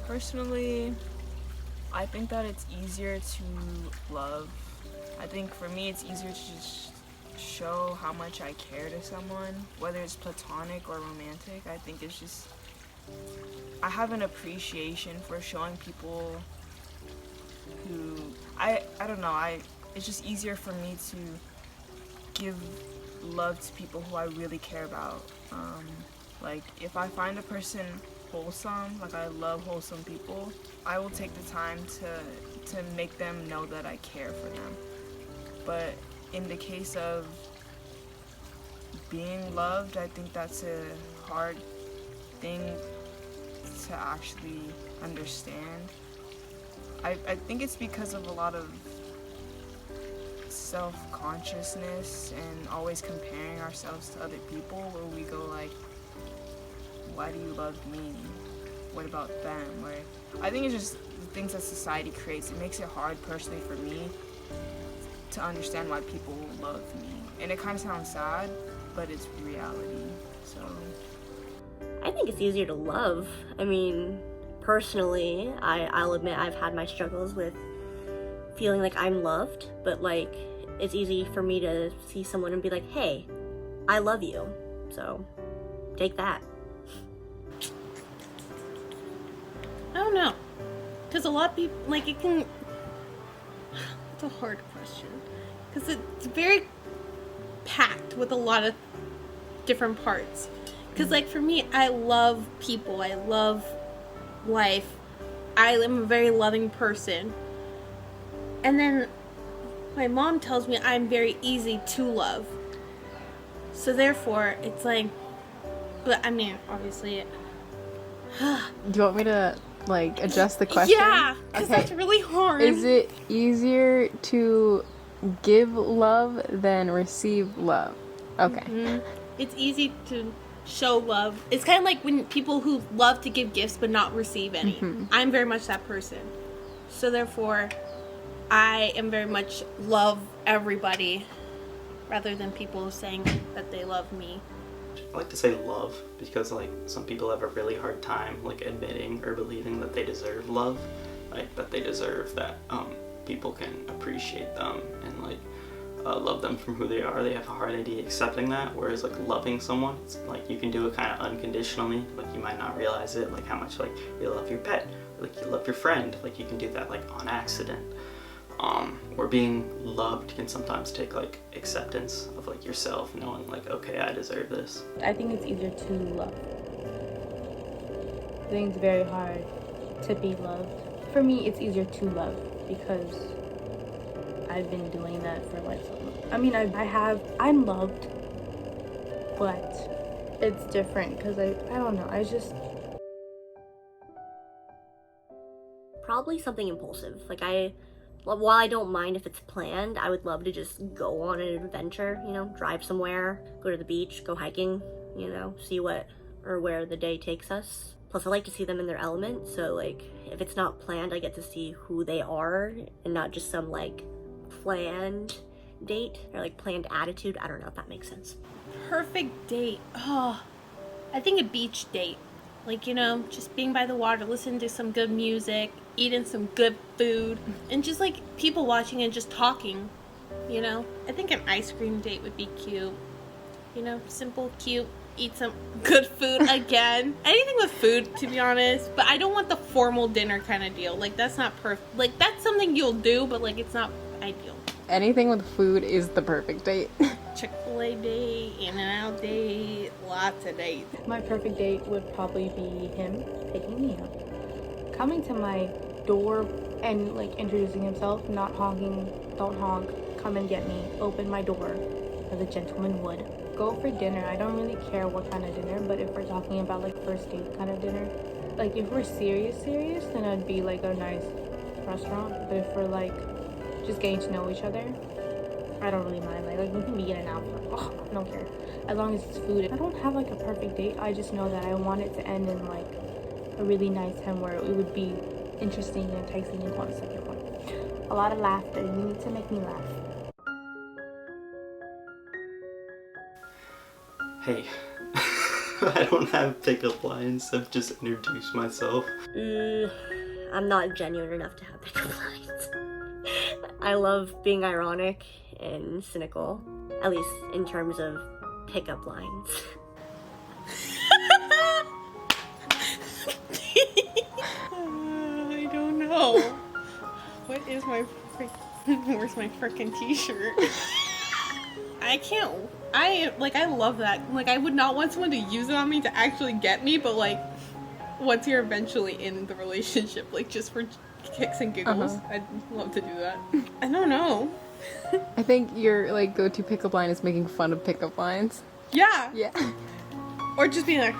Personally, I think that it's easier to love. I think for me it's easier to just show how much I care to someone, whether it's platonic or romantic. I think it's just, I have an appreciation for showing people who, I don't know, it's just easier for me to give love to people who I really care about. Like if I find a person wholesome, like I love wholesome people, I will take the time to make them know that I care for them. But in the case of being loved, I think that's a hard thing to actually understand. I think it's because of a lot of self-consciousness and always comparing ourselves to other people, where we go like, why do you love me? What about them? Or I think it's just the things that society creates. It makes it hard personally for me to understand why people love me. And it kind of sounds sad, but it's reality. So I think it's easier to love. I mean, personally, I'll admit I've had my struggles with feeling like I'm loved, but like it's easy for me to see someone and be like, hey, I love you. So take that. I don't know, because a lot of people, like, it can, it's a hard question, because it's very packed with a lot of different parts. Because, like, for me, I love people, I love life, I am a very loving person, and then my mom tells me I'm very easy to love, so therefore, it's like, but, I mean, obviously, Do you want me to, like, adjust the question? yeah, because that's really hard. Is it easier to give love than receive love? Okay. Mm-hmm. It's easy to show love. It's kind of like when people who love to give gifts but not receive any. Mm-hmm. I'm very much that person. So therefore, I am very much love everybody rather than people saying that they love me. I like to say love because like some people have a really hard time like admitting or believing that they deserve love, like that they deserve that people can appreciate them and like love them from who they are. They have a hard idea accepting that, whereas like loving someone, it's like you can do it kind of unconditionally, like you might not realize it, like how much like you love your pet, or, like you love your friend, like you can do that like on accident. Or being loved can sometimes take like acceptance of like yourself, knowing like, okay, I deserve this. I think it's easier to love. I think it's very hard to be loved. For me, it's easier to love because I've been doing that for like so long. I mean, I'm loved, but it's different because I don't know, Probably something impulsive. Like while I don't mind if it's planned, I would love to just go on an adventure, drive somewhere, go to the beach, go hiking, see what or where the day takes us. Plus, I like to see them in their element, so like if it's not planned, I get to see who they are and not just some like planned date or like planned attitude. I don't know if that makes sense. Perfect date. Oh, I think a beach date. Like, just being by the water, listening to some good music, eating some good food, and just like people watching and just talking, I think an ice cream date would be cute. Simple, cute, eat some good food again. Anything with food, to be honest. But I don't want the formal dinner kind of deal. Like, that's not perfect. Like, that's something you'll do, but like, it's not ideal. Anything with food is the perfect date. Chick-fil-A date, In-N-Out date, lots of dates. my perfect date would probably be him picking me up, coming to my door and like introducing himself, not honking, don't honk, come and get me, open my door as a gentleman would. Go for dinner. I don't really care what kind of dinner, but if we're talking about like first date kind of dinner, like if we're serious, then I'd be like a nice restaurant. But if we're like just getting to know each other, I don't really mind. Like we can be in and out. I don't care. As long as it's food. I don't have like a perfect date. I just know that I want it to end in like a really nice time where it would be interesting and enticing and fun. Second one. A lot of laughter. You need to make me laugh. Hey, I don't have pickup lines. I've just introduced myself. I'm not genuine enough to have pickup lines. I love being ironic and cynical, at least in terms of pickup lines. I don't know. What is my where's my freaking t-shirt? I can't. I love that. Like, I would not want someone to use it on me to actually get me, but like, once you're eventually in the relationship, like just for kicks and giggles, I'd love to do that. I don't know. I think your like go-to pickup line is making fun of pickup lines. Yeah. Yeah. Or just being like,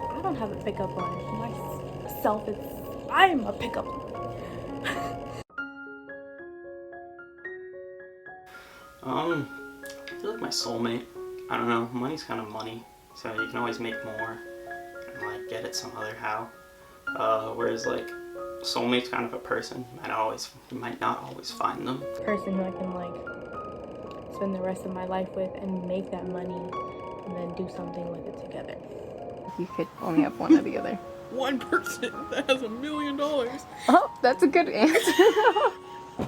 I don't have a pickup line. Myself is, I'm a pickup line. I feel like my soulmate. I don't know. Money's kind of money, so you can always make more and like get it some other how. Whereas like soulmate's kind of a person. You might not always find them. Person who I can like spend the rest of my life with and make that money and then do something with it together. You could only have one or the other. one person that has $1 million. Oh, that's a good answer.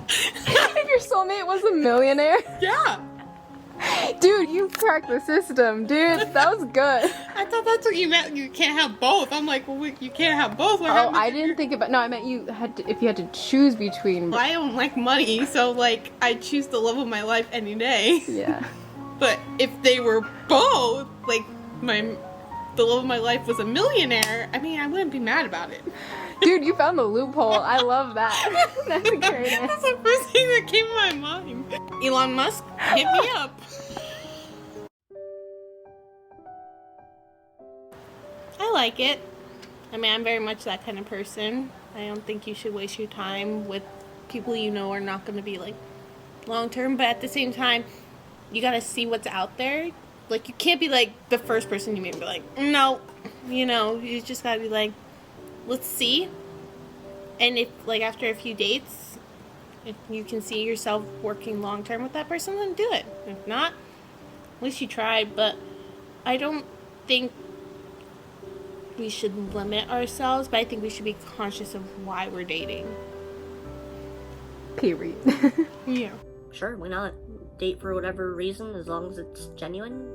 If your soulmate was a millionaire? Yeah. Dude, you cracked the system, dude. That was good. I thought that's what you meant. You can't have both. I'm like, well, you can't have both. What Oh, happens I if didn't you're- think about. No, I meant you had to. If you had to choose between. Well, I don't like money, so like I choose the love of my life any day. Yeah. But if they were both, like the love of my life was a millionaire, I mean, I wouldn't be mad about it. Dude, you found the loophole. I love that. That's a great answer. That's the first thing that came to my mind. Elon Musk, hit me up. I like it. I mean, I'm very much that kind of person. I don't think you should waste your time with people you know are not going to be like long term, but at the same time, you got to see what's out there. Like, you can't be like the first person you meet and be like, no, you just got to be like, let's see. And if, like, after a few dates, if you can see yourself working long term with that person, then do it. If not, at least you tried. But I don't think we should limit ourselves, but I think we should be conscious of why we're dating. Period. Yeah. Sure, why not? Date for whatever reason, as long as it's genuine.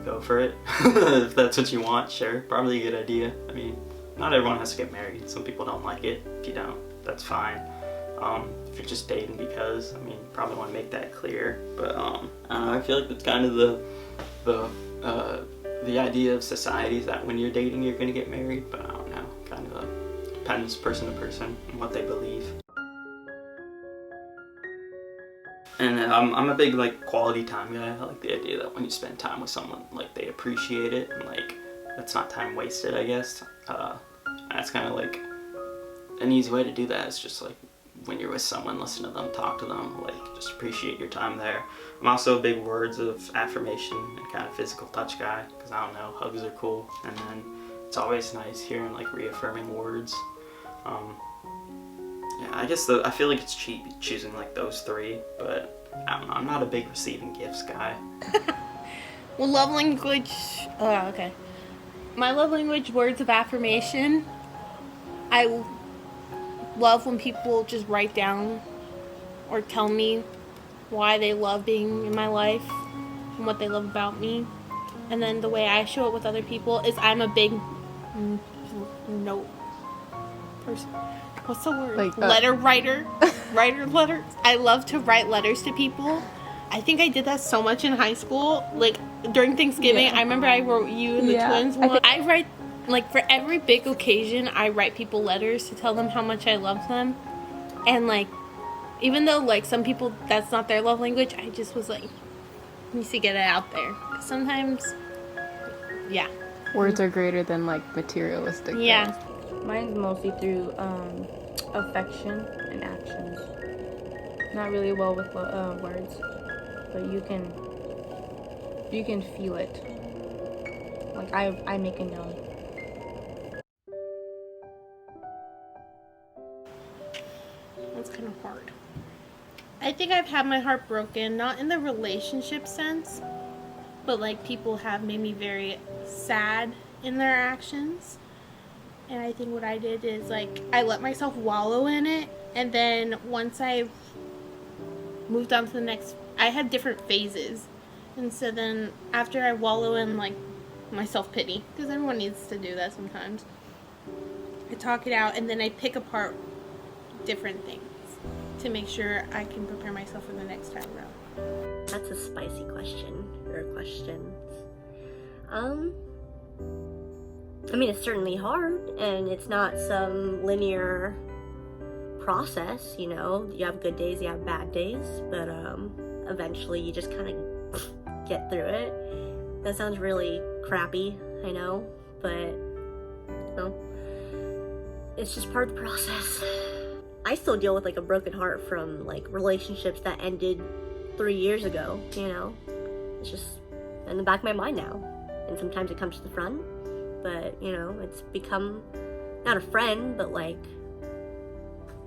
Go for it. If that's what you want, sure. Probably a good idea. I mean, not everyone has to get married. Some people don't like it. If you don't, that's fine. If you're just dating because, I mean, you probably want to make that clear. But I don't know, I feel like that's kind of the idea of society is that when you're dating, you're gonna get married. But I don't know, kind of depends person to person and what they believe. And I'm a big like quality time guy. I like the idea that when you spend time with someone, like they appreciate it and like it's not time wasted, I guess. That's kind of like an easy way to do that. Is just like when you're with someone, listen to them, talk to them, like just appreciate your time there. I'm also a big words of affirmation and kind of physical touch guy because I don't know, hugs are cool, and then it's always nice hearing like reaffirming words. Yeah, I guess I feel like it's cheap choosing like those three, but I don't know, I'm not a big receiving gifts guy. Well, love language. Okay. My love language, words of affirmation. I love when people just write down or tell me why they love being in my life and what they love about me. And then the way I show it with other people is I'm a big note person. What's the word? Like letter writer. Letters. I love to write letters to people. I think I did that so much in high school. Like during Thanksgiving, I remember I wrote you and the twins one. I write, like, for every big occasion, I write people letters to tell them how much I love them. And like, even though like some people that's not their love language, I just was like, need to get it out there. Sometimes, yeah. Words are greater than like materialistic Yeah. things. Mine's mostly through affection and actions. Not really well with words, but you can feel it. Like I make it known. That's kind of hard. I think I've had my heart broken, not in the relationship sense, but like people have made me very sad in their actions. And I think what I did is like I let myself wallow in it, and then once I moved on to the next, I had different phases. And so then after I wallow in like my self-pity, because everyone needs to do that sometimes, I talk it out, and then I pick apart different things to make sure I can prepare myself for the next time around. That's a spicy question, or questions. I mean, it's certainly hard, and it's not some linear process, you know. You have good days, you have bad days, but eventually you just kind of get through it. That sounds really crappy, I know, but no, it's just part of the process. I still deal with like a broken heart from like relationships that ended 3 years ago, you know. It's just in the back of my mind now, and sometimes it comes to the front, but you know, it's become not a friend, but like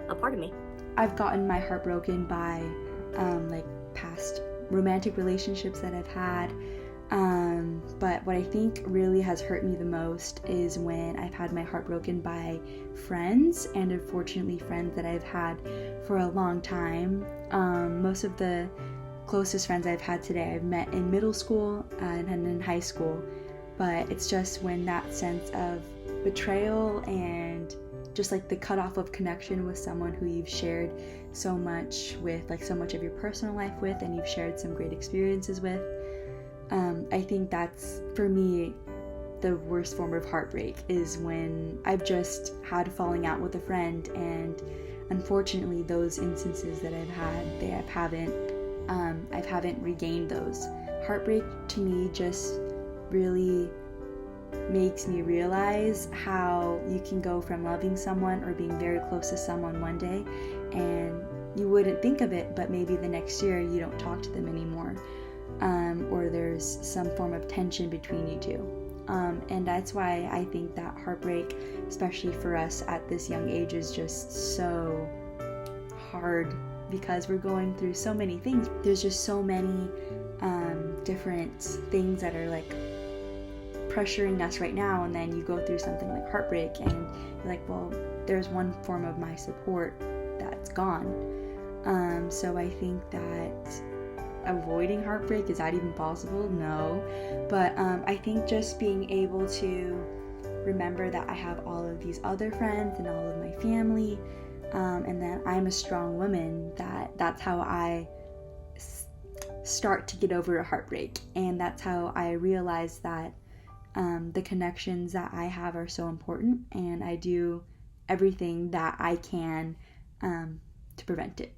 a part of me. I've gotten my heart broken by like past romantic relationships that I've had, but what I think really has hurt me the most is when I've had my heart broken by friends, and unfortunately friends that I've had for a long time. Most of the closest friends I've had today I've met in middle school and in high school, but it's just when that sense of betrayal and just like the cutoff of connection with someone who you've shared so much with, like so much of your personal life with, and you've shared some great experiences with. I think that's, for me, the worst form of heartbreak is when I've just had a falling out with a friend, and unfortunately those instances that I've had, I haven't regained those. Heartbreak to me just really makes me realize how you can go from loving someone or being very close to someone one day and you wouldn't think of it, but maybe the next year you don't talk to them anymore, or there's some form of tension between you two. And that's why I think that heartbreak, especially for us at this young age, is just so hard because we're going through so many things. There's just so many different things that are like pressuring us right now, and then you go through something like heartbreak and you're like, well, there's one form of my support that's gone. So I think that avoiding heartbreak, is that even possible? No. But I think just being able to remember that I have all of these other friends and all of my family, and that I'm a strong woman, that's how I start to get over a heartbreak. And that's how I realize that the connections that I have are so important, and I do everything that I can to prevent it.